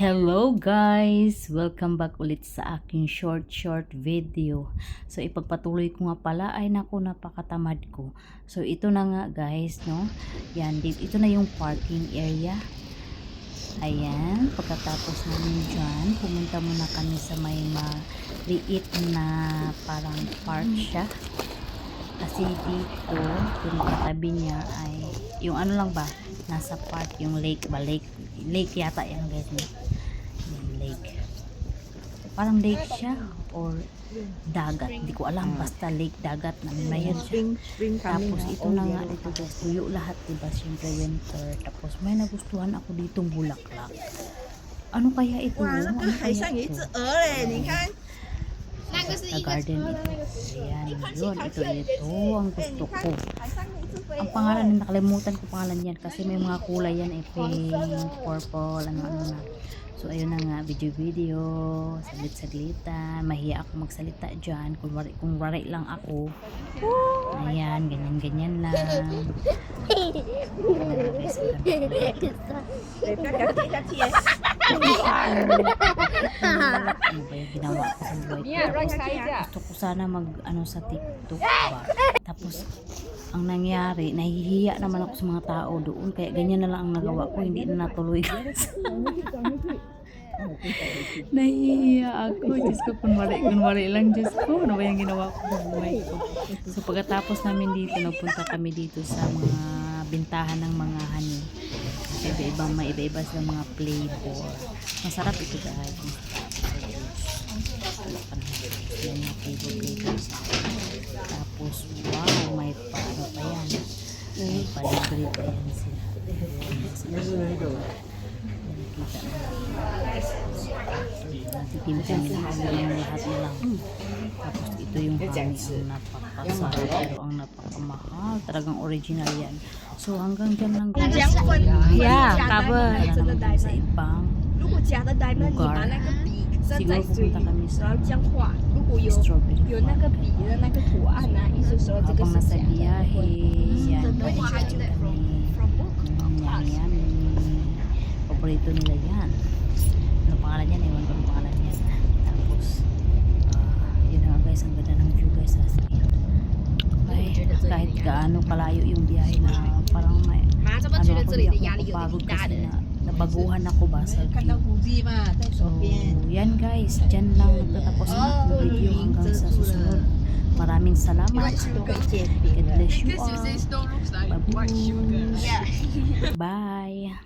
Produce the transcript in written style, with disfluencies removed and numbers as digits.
Hello guys! Welcome back ulit sa aking short video. So ipagpatuloy ko nga pala ay naku, napakatamad ko. So ito na nga guys, no? Yan, ito na yung parking area. Ayan, pagkatapos namin dyan, pumunta muna kami sa may maliit na parang park siya. Kasi dito, yung katabi niya ay, yung ano lang ba, nasa park, yung lake ba, lake yata yan guys, no? Yung lake. Parang lake siya, or dagat, hindi ko alam, basta lake, dagat, na yan siya. Tapos ito na nga dito guys, tuyo lahat, diba, siyempre winter. Tapos may nagustuhan ako ditong bulaklak. Ano kaya ito? Ano kaya ito? Sa garden ito. Ayan, yun. Ito ang gusto ko. Ang pangalan, nakalimutan ko pangalan yan kasi may mga kulay yan, pink, purple, ano na. So ayun na nga, video, saglit-saglitan. Mahiya ako magsalita dyan. Kung wari lang ako. Ayan, ganyan lang. Ano ba yung ginawa ko sa buhay ko? Gusto ko sana mag sa TikTok ba. Tapos ang nangyari, nahihiya naman ako sa mga tao doon, kaya ganyan na lang ang nagawa ko, hindi na natuloy. Nahihiya ako, Diyos ko, kunwari lang, Diyos ko, ano ba yung ginawa ko sa buhay ko. So pagkatapos namin dito, nagpunta kami dito sa mga bintahan ng mga honey. May iba-iba sa mga flavor. Masarap ito guys. Yan yung flavor sa tapos wow, may paano pa yan, may palibre pa yan sila. Nakita natitimpan nila yung lahat na lang. Tapos ito yung honey, ang napakasarap pero ang napakamahal, talagang original yan. So hanggang dyan lang guys. Yeah, cover sa ibang lugar. Siguro pupunta kami sa strawberry farm. Habang nasa biyahe, yan, kain kami. Yan. Paborito nila yan. Ano pangalan yan? Ewan ko ang pangalan yan. Tapos, yun na guys, ang ganda ng view guys. Ay, kahit gaano kalayo yung biyahe na parang may pagod kasi na nabaguhan ako ba sa view. So, yan guys, dyan lang nagtatapos ang video hanggang sa susunod. Maraming salamat. God bless you all. Bye.